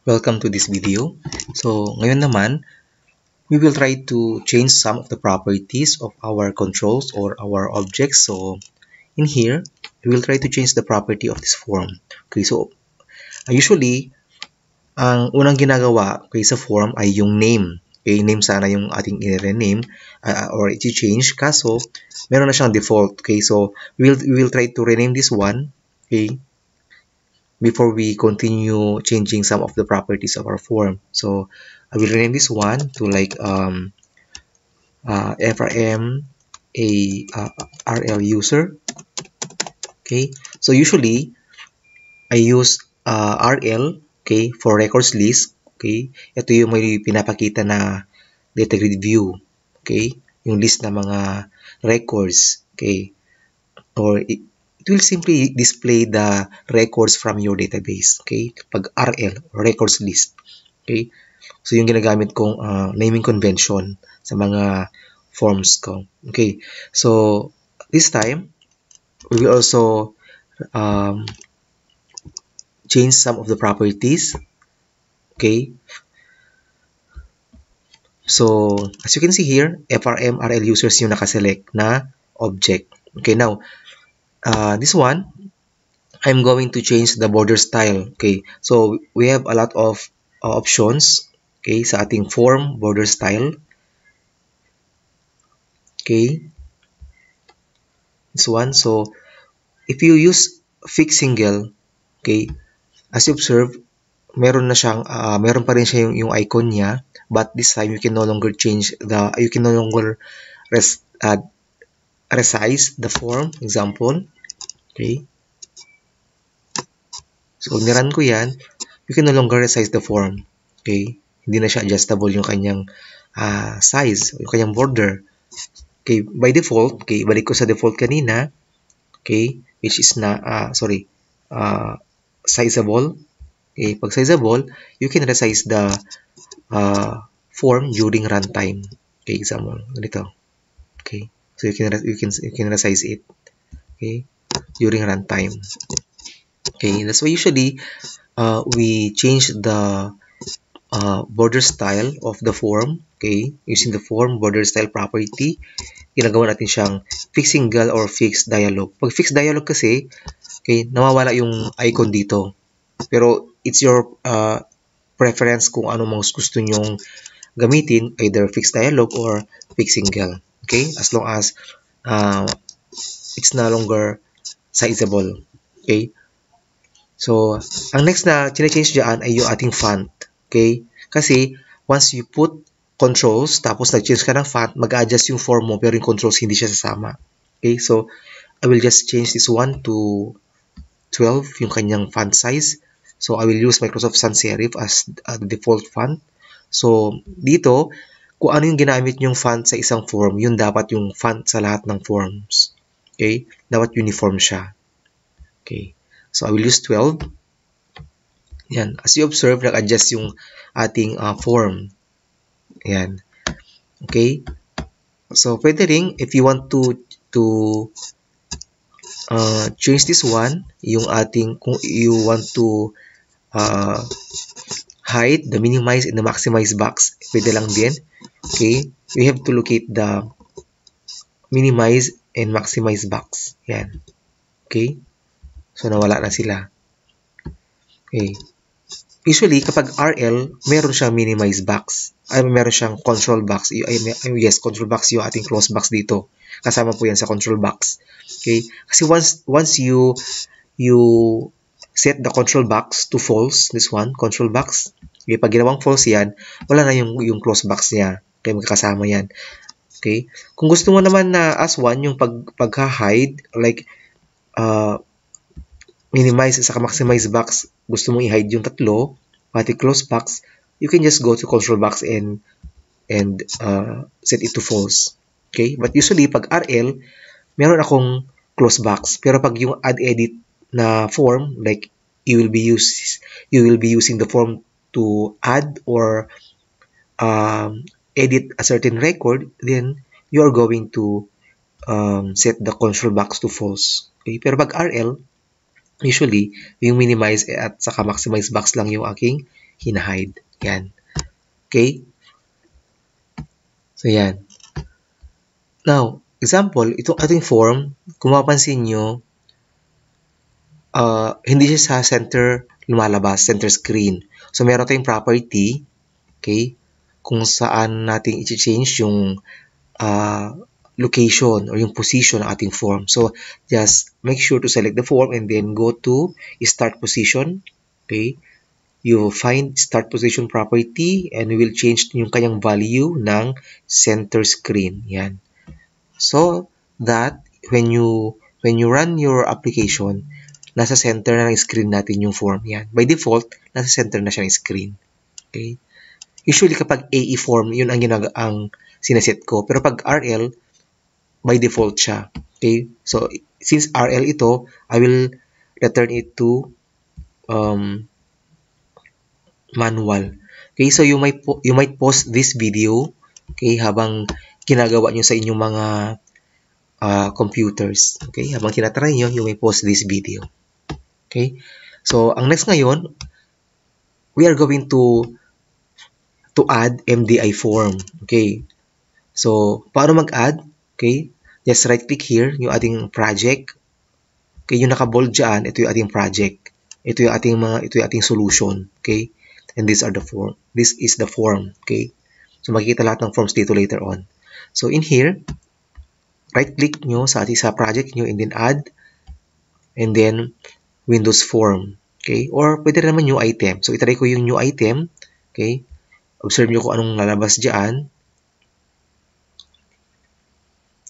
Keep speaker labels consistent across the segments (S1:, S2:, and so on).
S1: Welcome to this video. So, ngayon naman, we will try to change some of the properties of our controls or our objects. So, in here, we will try to change the property of this form. Okay, so, usually, ang unang ginagawa sa form ay yung name. Okay, name sana yung ating i-rename or i-change. Kaso, meron na siyang default. Okay, so, we will try to rename this one. Okay, before we continue changing some of the properties of our form. So I will rename this one to like FRM RL user. Okay, so usually I use RL, okay, for records list. Okay, ito yung may pinapakita na data grid view. Okay, yung list ng mga records. Okay, or it will simply display the records from your database. Okay, pag RL, records list. Okay, so yung ginagamit kong naming convention sa mga forms ko. Okay, so this time we will also change some of the properties. Okay, so as you can see here, FRM RL users yung nakaselect na object. Okay, now this one I'm going to change the border style. Okay, so we have a lot of options, okay, sa ating form border style. Okay, this one. So if you use fixed single, okay, as you observe, meron pa rin siya yung icon niya, but this time you can no longer resize the form. Example, okay. So, niran ko yan, you can no longer resize the form. Okay? Hindi na siya adjustable yung kanyang size, yung kanyang border. Okay, by default, okay, balik ko sa default kanina, okay, which is sizable. Okay, pag sizable, you can resize the form during runtime. Okay, example, ganito. Okay, so you can resize it. Okay, during runtime. Okay, that's why usually we change the border style of the form. Okay, using the form border style property, ginagawa natin siyang fixed single or fixed dialog. Pag fixed dialog kasi, okay, nawawala yung icon dito. Pero it's your preference kung ano mas gusto nyong gamitin, either fixed dialog or fixed single. Okay, as long as it's no longer sizable. Okay, so ang next na change dyan ay yung ating font. Okay, kasi once you put controls tapos nag-change ka ng font, mag-adjust yung form mo pero yung controls hindi siya sasama. Okay, so I will just change this one to 12 yung kanyang font size. So I will use Microsoft Sans Serif as the default font. So dito, kung ano yung ginamit yung font sa isang form, yun dapat yung font sa lahat ng forms. Okay, dapat uniform siya. Okay, so I will use 12. Yan, as you observe, nag-adjust yung ating form. Yan. Okay? So, pwede rin, if you want to change this one, kung you want to hide the minimize and the maximize box, pwede lang din. Okay? You have to locate the minimize and maximize box. Yan. Okay? So, nawala na sila. Okay. Usually, kapag RL, meron siyang minimize box. Ay, meron siyang control box. Yes, control box yung ating close box dito. Kasama po yan sa control box. Okay? Kasi once you set the control box to false, this one, control box, okay, pag ginawang false yan, wala na yung close box niya. Okay, magkakasama yan. Okay? Kung gusto mo naman na as one, yung pagka-hide, like, minimize at maximize box, gusto mong i-hide yung tatlo, pati close box, you can just go to control box and set it to false. Okay? But usually, pag RL, meron akong close box. Pero pag yung add edit na form, like you will be using the form to add or edit a certain record, then you are going to set the control box to false. Okay? Pero pag RL, usually, yung minimize at saka maximize box lang yung aking hina-hide. Yan. Okay? So, yan. Now, example, itong ating form, kung mapapansin nyo, hindi siya sa center lumalabas, center screen. So, meron tayong property, okay, kung saan natin i-change yung location or yung position ng ating form. So, just make sure to select the form and then go to start position. Okay, you find start position property and we will change yung kanyang value ng center screen. Yan. So that when you run your application, nasa center na ng screen natin yung form. Yan. By default, nasa center na siya ng screen. Okay? Usually kapag AE form, yun ang sinaset ko. Pero pag RL, by default siya. Okay? So since RL ito, I will return it to manual. Okay? So you might pause this video, okay, habang ginagawa nyo sa inyong mga computers. Okay? Habang tinatry nyo, you may pause this video. Okay? So, ang next ngayon, we are going to add MDI form. Okay? So, paano mag-add? Okay? Just right-click here, yung ating project. Okay? Yung naka-bold dyan, ito yung ating project. Ito yung ating solution. Okay? And these are the form. This is the form. Okay? So, makikita lahat ng forms dito later on. So, in here, right-click nyo sa project nyo and then add. And then, Windows form. Okay? Or pwede naman new item. So, itry ko yung new item. Okay? Observe nyo kung anong lalabas dyan.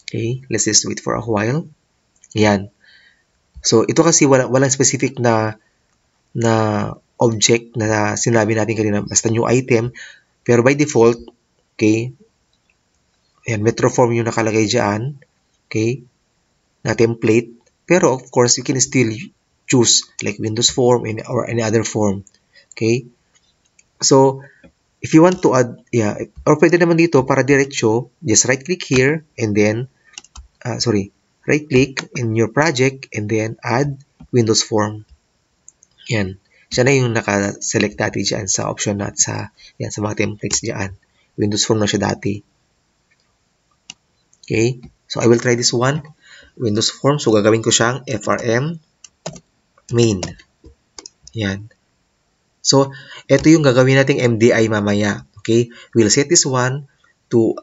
S1: Okay? Let's just wait for a while. Yan. So, ito kasi walang specific na object na sinabi natin kanina. Basta new item. Pero by default, okay? Yan, Metroform yung nakalagay dyan. Okay? Na template. Pero, of course, you can still choose like Windows form or any other form. Okay? So, if you want to add, or pwede naman dito para diretso, just right-click here and then, right-click in your project and then add Windows form. Yan. Siya na yung naka-select natin dyan sa option sa mga templates dyan. Windows form na siya dati. Okay? So, I will try this one. Windows form. So, gagawin ko siyang FRM main. Yan. So, ito yung gagawin nating MDI mamaya. Okay? We'll set this one to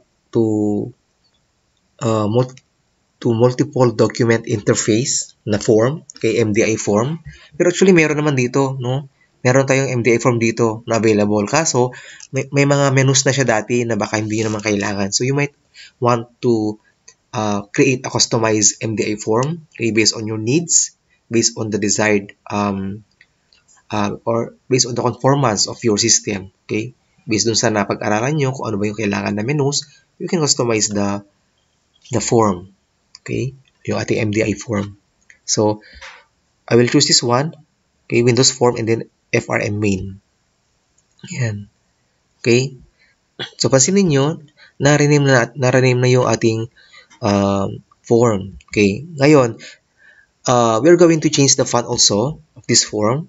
S1: multiple document interface na form. Okay? MDI form. Pero actually, meron naman dito, no? Meron tayong MDI form dito na available. Kaso, may mga menus na siya dati na baka hindi naman kailangan. So, you might want to create a customized MDI form, okay, based on your needs, based on the desired or based on the conformance of your system. Okay? Based dun sa napag-aralan nyo kung ano ba yung kailangan na menus, you can customize the form. Okay? Yung ating MDI form. So, I will choose this one. Okay? Windows form and then FRM main. Yan. Okay? So, pansinin nyo, na-rename na yung ating form. Okay? Ngayon, we're going to change the font also of this form.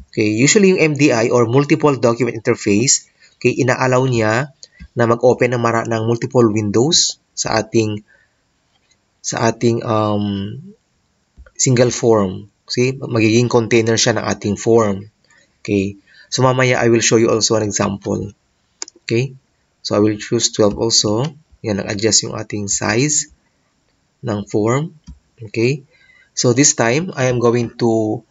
S1: Okay, usually yung MDI or multiple document interface, okay, ina-allow niya na mag-open ng multiple windows sa ating single form. See, magiging container siya ng ating form. Okay. So mamaya I will show you also an example. Okay? So I will choose 12 also. Yan, nag-adjust yung ating size ng form. Okay? So this time I am going to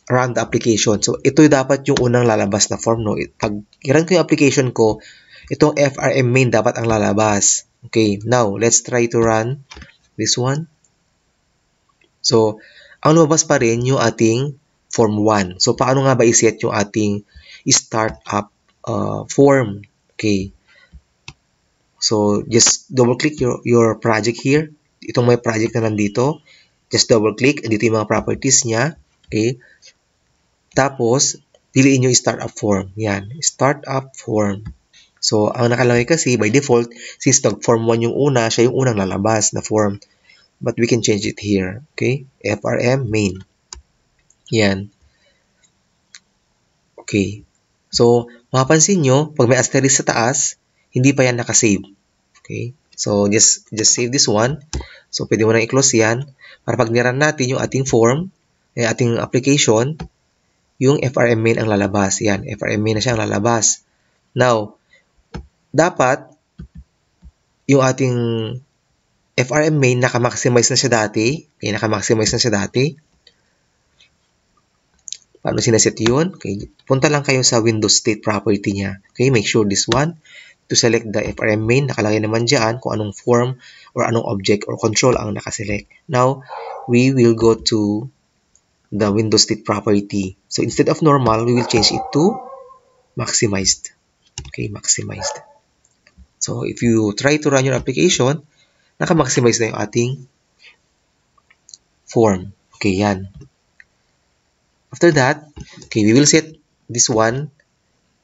S1: run the application. So, ito dapat yung unang lalabas na form, no? Pag i-run ko yung application ko, itong FRM main dapat ang lalabas. Okay, now, let's try to run this one. So, ang lumabas pa rin yung ating form 1. So, paano nga ba i-set yung ating startup form? Okay. So, just double-click your project here. Itong may project na nandito. Just double-click. Dito yung mga properties niya. Okay. Tapos, piliin nyo yung startup form. Yan, startup form. So, ang nakalagay kasi, by default, since form 1 yung una, siya yung unang lalabas na form. But we can change it here. Okay? FRM main. Yan. Okay. So, mapapansin nyo, pag may asterisk sa taas, hindi pa yan nakasave. Okay? So, just save this one. So, pwede mo na i-close yan. Para pag niran natin yung ating form, ating application, yung FRM main ang lalabas. Yan, FRM main na siya ang lalabas. Now, dapat, yung ating FRM main, naka-maximize na siya dati. Okay, naka-maximize na siya dati. Paano sinaset yun? Okay, punta lang kayo sa Windows State Property niya. Okay, make sure this one. To select the FRM main, nakalagay naman dyan kung anong form or anong object or control ang nakaselect. Now, we will go to the Windows State Property. So, instead of normal, we will change it to maximized. Okay, maximized. So, if you try to run your application, naka-maximize na yung ating form. Okay, yan. After that, okay, we will set this one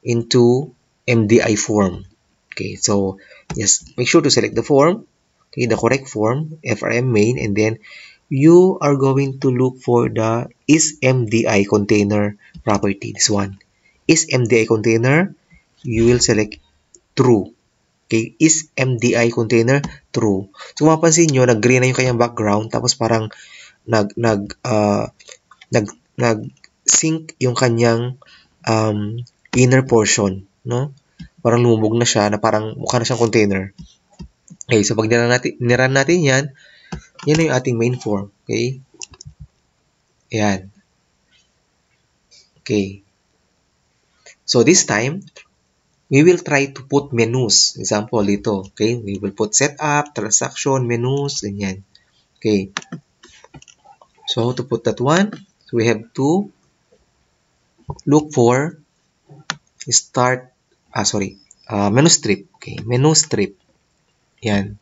S1: into MDI form. Okay, so just make sure to select the form, okay, the correct form, FRM main, and then you are going to look for the isMDI container property. This one, isMDI container, you will select true. Okay, isMDI container true. So mapapansin nyo, nag-green na yung kanyang background, tapos parang nag-sync yung kanyang inner portion, no? Parang lumubog na siya, na parang mukha na siyang container. Okay, so pag niran natin yan, yan na yung ating main form. Okay? Ayan. Okay. So this time, we will try to put menus. Example dito. Okay? We will put setup, transaction, menus, ganyan. Okay. So to put that one, we have to look for menu strip. Okay, menu strip. Yan.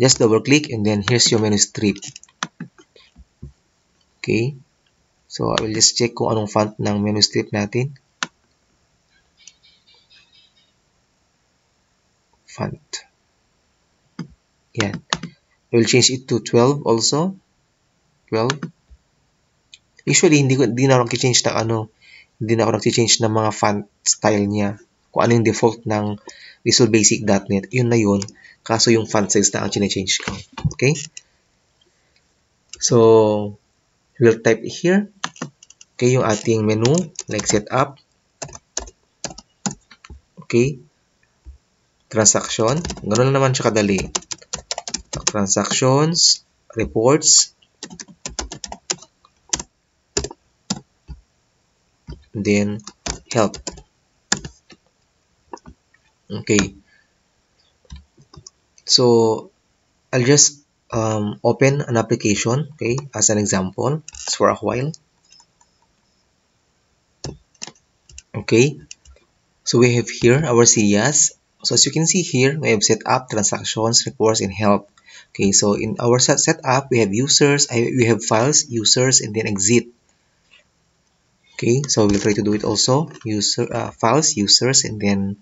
S1: Just double click and then here's your menu strip. Okay. So, I will just check kung anong font ng menu strip natin. Font. Yan. I will change it to 12 also. 12. Usually, hindi na ako nag-change ng mga font style niya. Kung ano yung default ng Visual Basic.net, yun na yun. Kaso yung font size na ang change ko. Okay? So, we'll type here. Okay, yung ating menu, like setup. Okay. Transaction. Ganun lang naman siya kadali. Transactions, reports, then help. Okay. So, I'll just open an application, okay, as an example, just for a while. Okay. So, we have here our CIAs. So, as you can see here, we have set up, transactions, reports, and help. Okay, so in our setup, we have users, we have files, users, and then exit. Okay, so we'll try to do it also. Files, users, and then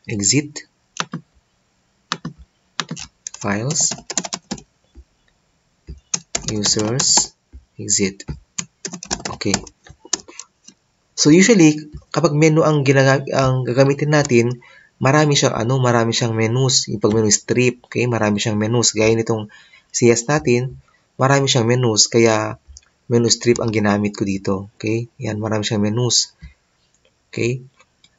S1: exit. Files, users, exit. Okay. So usually, kapag menu ang gagamitin natin, marami siyang menus. Yung pag menu strip, okay, marami siyang menus. Gaya nitong CS natin, marami siyang menus. Kaya menu strip ang ginamit ko dito. Okay? Yan, marami siyang menus. Okay?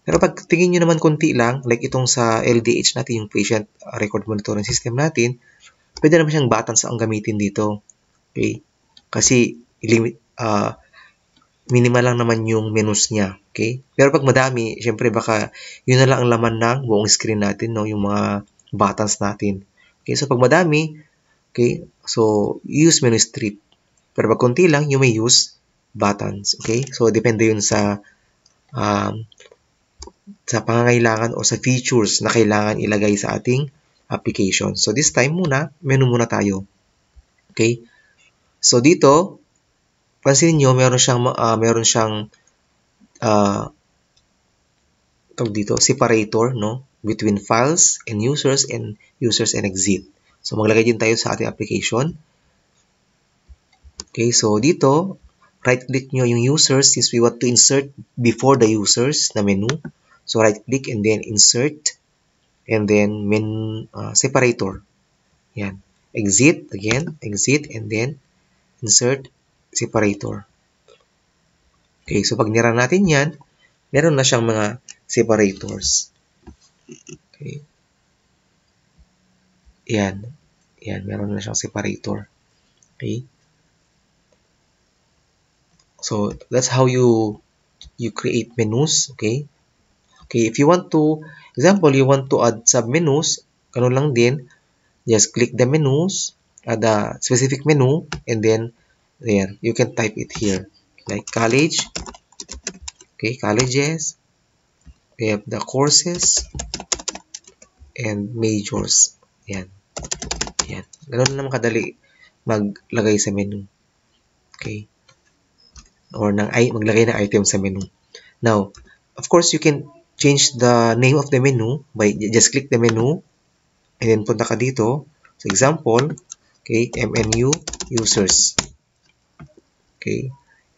S1: Pero pag tingin nyo naman konti lang, like itong sa LDH natin, yung Patient Record Monitoring System natin, pwede naman siyang buttons ang gamitin dito. Okay? Kasi minimal lang naman yung menus niya. Okay? Pero pag madami, syempre baka yun na lang ang laman ng buong screen natin, no? Yung mga buttons natin. Okay? So pag madami, okay, so use menu strip. Pero pag konti lang, you may use buttons. Okay? So, depende yun sa pangangailangan o sa features na kailangan ilagay sa ating application. So, this time muna, menu muna tayo. Okay? So, dito, pansin nyo, meron siyang separator, no? Between files and users and exit. So, maglagay din tayo sa ating application. Okay, so dito, right-click nyo yung users since we want to insert before the users na menu. So, right-click and then insert and then separator. Yan. Exit, again, exit and then insert separator. Okay, so pag nira natin yan, meron na siyang mga separators. Okay. Yan. Yan, meron na siyang separator. Okay. So, that's how you create menus. Okay. Okay, if you want to, example, you want to add sub-menus, ganun lang din, just click the menus, the specific menu, and then there, you can type it here. Like college. Okay, colleges. We have the courses and majors. Yan. Yan. Ganun naman kadali maglagay sa menu. Okay. Or maglagay ng item sa menu. Now, of course, you can change the name of the menu by just click the menu and then punta ka dito. So, example, okay, MNU users. Okay.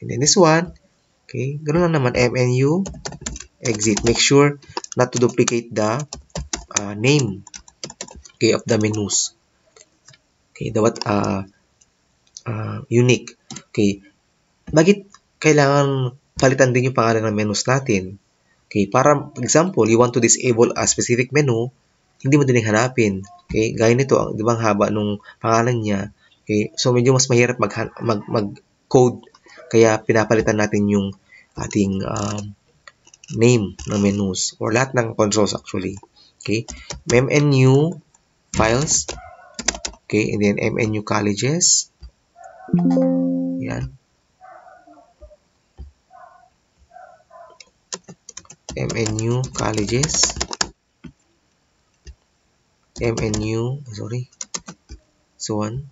S1: And then this one, okay, ganun lang naman, MNU exit. Make sure not to duplicate the name, okay, of the menus. Okay, dapat unique. Okay, bakit kailangan palitan din yung pangalan ng menus natin? Okay, para example, you want to disable a specific menu, hindi mo din hanapin. Okay, gaya nito, di ba ang haba nung pangalan niya? Okay, so medyo mas mahirap mag-code, kaya pinapalitan natin yung ating name ng menus or lahat ng controls actually. Okay, MNU files. Okay, and then MNU colleges. Yan. MNU colleges. MNU, sorry. So on.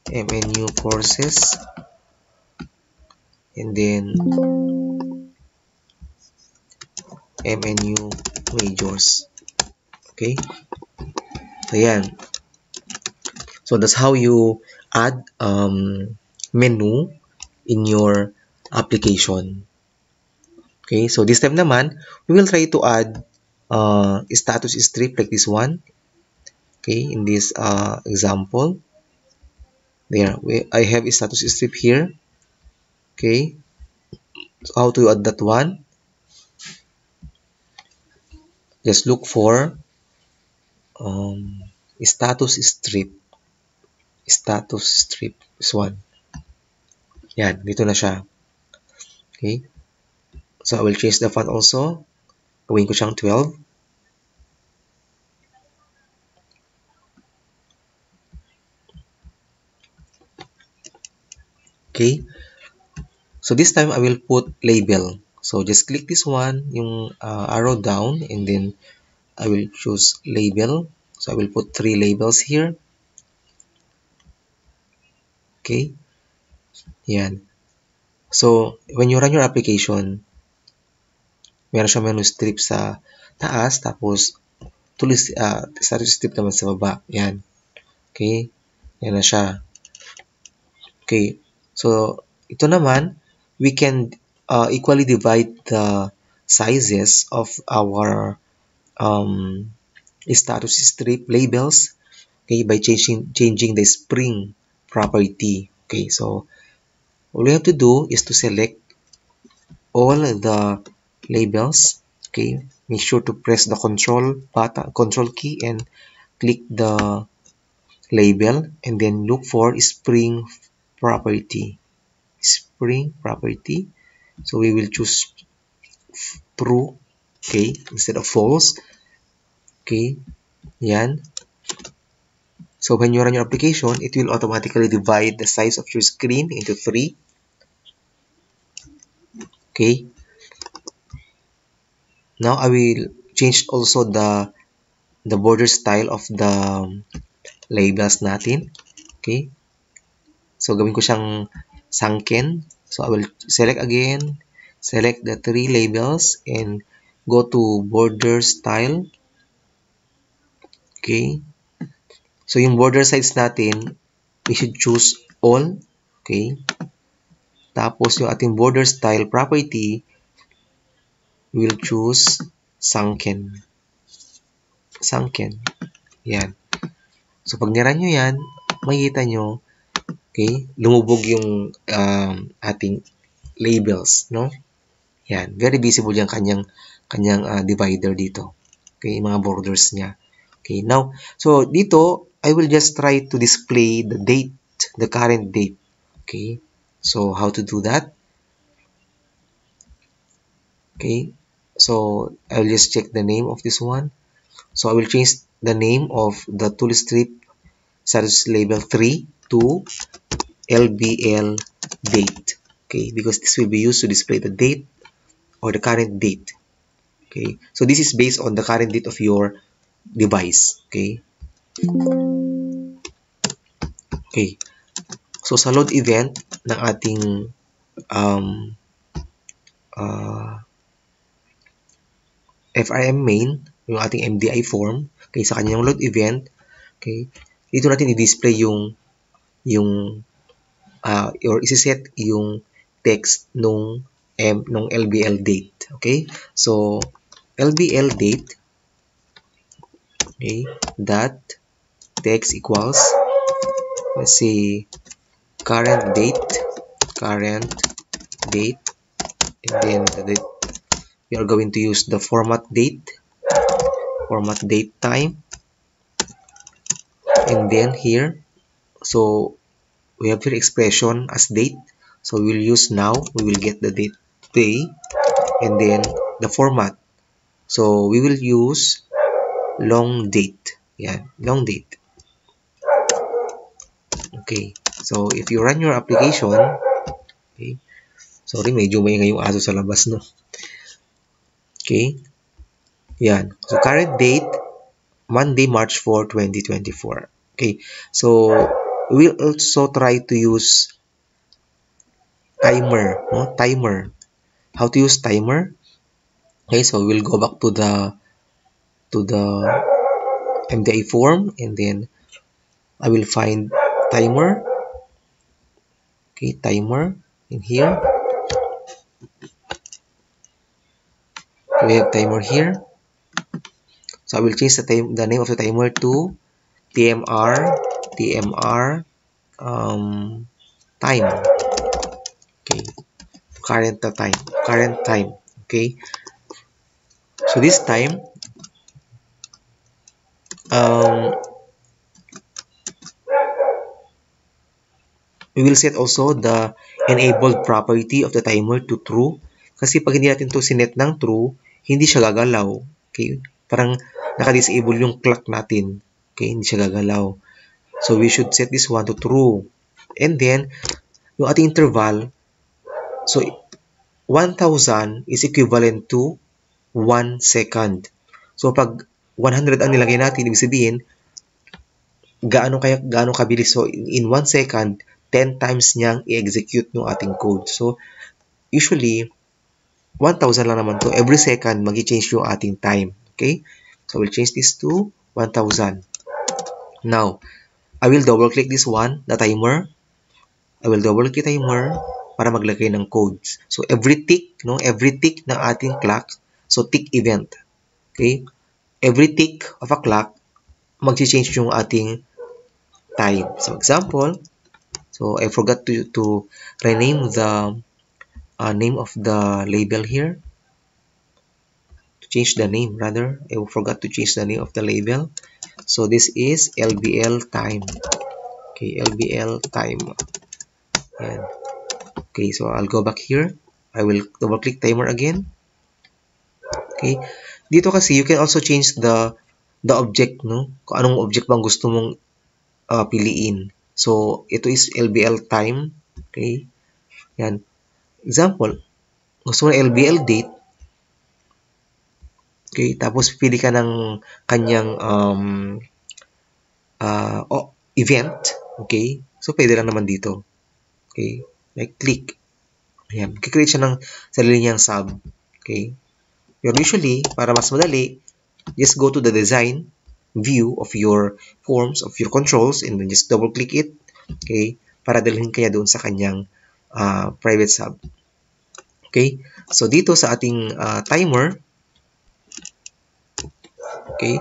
S1: MNU courses. And then MNU majors. Okay. So yan. So that's how you add menu in your application. Okay, so this time naman, we will try to add status strip like this one. Okay, in this example, there I have a status strip here. Okay, so how to add that one? Just look for status strip. Status strip, this one. Yan, dito na siya. Okay. So, I will change the font also. Gawin ko siyang 12. Okay. So, this time, I will put label. So, just click this one, yung arrow down, and then I will choose label. So, I will put 3 labels here. Okay. Yan. So, when you run your application, meron siya menu strip sa taas, tapos status strip naman sa baba. Yan. Okay. Yan na siya. Okay. So, ito naman, we can equally divide the sizes of our status strip labels, okay, by changing the spring property. Okay, so all we have to do is to select all the labels. Okay, make sure to press the control key and click the label and then look for spring property. Spring property. So we will choose true, okay, instead of false. Okay, yan. So when you run your application, it will automatically divide the size of your screen into 3. Okay. Now I will change also the border style of the labels natin. Okay. So gawin ko siyang sunken. So I will select again, select the 3 labels and go to border style. Okay. So yung border size natin, we should choose all. Okay. Tapos yung ating border style property, we'll choose sunken. Sunken. Yan. So pag niran nyo yan, makikita nyo, okay, lumubog yung ating labels, no? Yan. Very visible yung kanyang divider dito. Okay, mga borders niya. Okay, now, so dito, I will just try to display the date, the current date. Okay, so how to do that? Okay, so I will just check the name of this one. So I will change the name of the tool strip status label 3 to LBL date. Okay, because this will be used to display the date or the current date. Okay, so this is based on the current date of your device. Okay. Okay. So sa load event ng ating FRM main, yung ating MDI form, okay, sa kanyang load event, okay, dito natin i-display yung or isi-set yung text nung LBL date. Okay? So LBL date, okay, dot text equals, let's say, current date, and then we are going to use the format date time, and then here, so we have here expression as date, so we'll use now, we will get the date today, and then the format, so we will use long date. Yeah, long date. Okay, so if you run your application, okay, sorry, medyo maingay yung aso sa labas, no? Okay, yan. So current date, Monday, March 4, 2024. Okay, so we'll also try to use timer, no? Timer. How to use timer? Okay, so we'll go back to the MDI form, and then I will find timer. Okay, timer in here. We have timer here. So I will change the name of the timer to TMR time. Okay, current time. Okay, so this time we will set also the enabled property of the timer to true, kasi pag hindi natin to sinet ng true, hindi siya gagalaw. Okay, parang naka-disable yung clock natin. Okay, hindi siya gagalaw. So we should set this one to true. And then yung ating interval, so 1,000 is equivalent to 1 second. So pag 100 ang nilagay natin, ibig sabihin gaano kabilis. So in 1 second, 10 times niyang i-execute ng ating code. So usually 1,000 lang naman to. Every second magi-change yung ating time. Okay? So we'll change this to 1,000. Now, I will double click this one, the timer. I will double click timer para maglagay ng codes. So every tick ng ating clock, so tick event. Okay? Every tick of a clock, mag-change yung ating time. So example, so I forgot to rename the name of the label here. To change the name, rather, I forgot to change the name of the label. So this is LBL time. Okay, LBL time. Yan. Okay, so I'll go back here. I will double click timer again. Okay, dito kasi you can also change the object, no? Kung anong object bang gusto mong piliin. So ito is LBL time. Okay, yan. Example, gusto mo LBL date. Okay, tapos pili ka ng kanyang event. Okay, so pwede lang naman dito. Okay, like click. Ayan, kikreate siya ng sarili niyang sub. Okay, pero usually, para mas madali, just go to the design view of your forms, of your controls, and then just double click it. Okay, para dalhin kanya doon sa kanyang private sub. Okay? So dito sa ating timer, okay,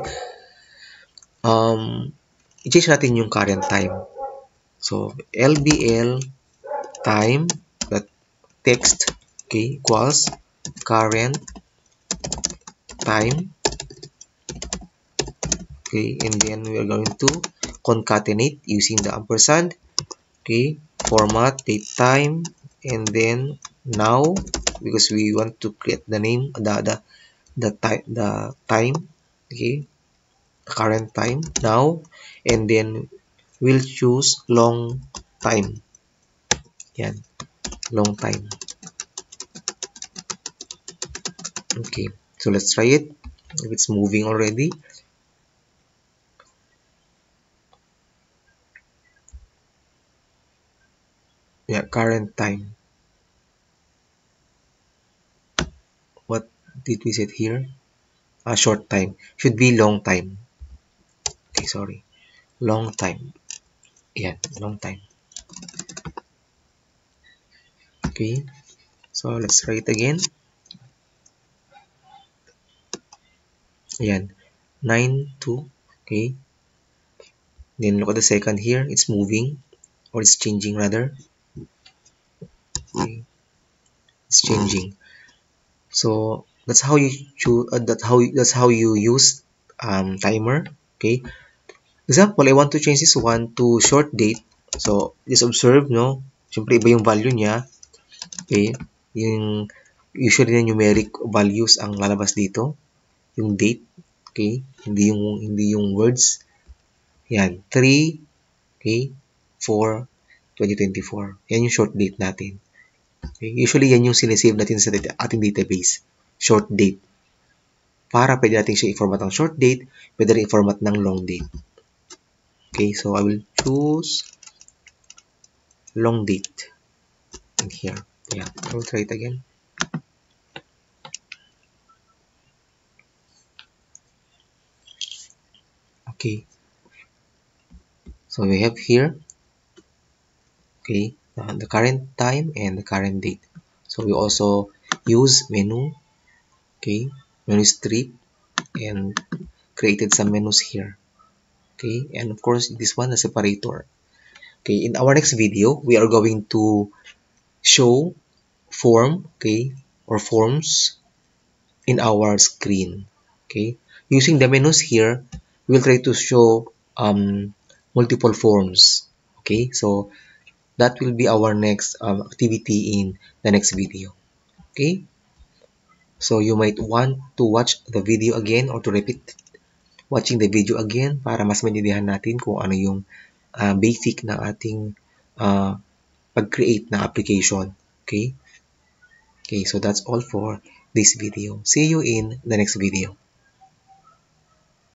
S1: i-change natin yung current time. So lbl time dot text, okay, equals current time, okay, and then we are going to concatenate using the ampersand, okay, format date time, and then now, because we want to create the name, the time, okay, the current time now, and then we'll choose long time. Yan, long time. Okay, so let's try it. If it's moving already. Yeah, current time. What did we set here? A short time. Should be long time. Okay, sorry. Long time. Yeah, long time. Okay, so let's try it again. Ayan, 9 to, okay. Then look at the second here. It's moving, or it's changing rather. Okay, it's changing. So that's how you choose. That's how you use timer. Okay. Example, I want to change this one to short date. So just observe, no. Siyempre iba yung value niya. Okay. Yung usually na numeric values ang lalabas dito. Yung date. Okay. Hindi yung words. Yan. 3, okay, 4, 2024. Yan yung short date natin. Okay. Usually yan yung sinesave natin sa ating database. Short date. Para pwede natin siya i-format ng short date, pwede rin i-format ng long date. Okay, so I will choose long date in here. Yeah, I will try it again. Okay, so we have here, okay, the current time and the current date. So we also use menu, okay, menu strip, and created some menus here. Okay, and of course this one, the separator. Okay, in our next video, we are going to show form, okay, or forms in our screen. Okay, using the menus here, we'll try to show multiple forms. Okay, so that will be our next activity in the next video. Okay, so you might want to watch the video again or to repeat watching the video again para mas maintindihan natin kung ano yung basic ng ating pag-create ng application. Okay? Okay, so that's all for this video. See you in the next video.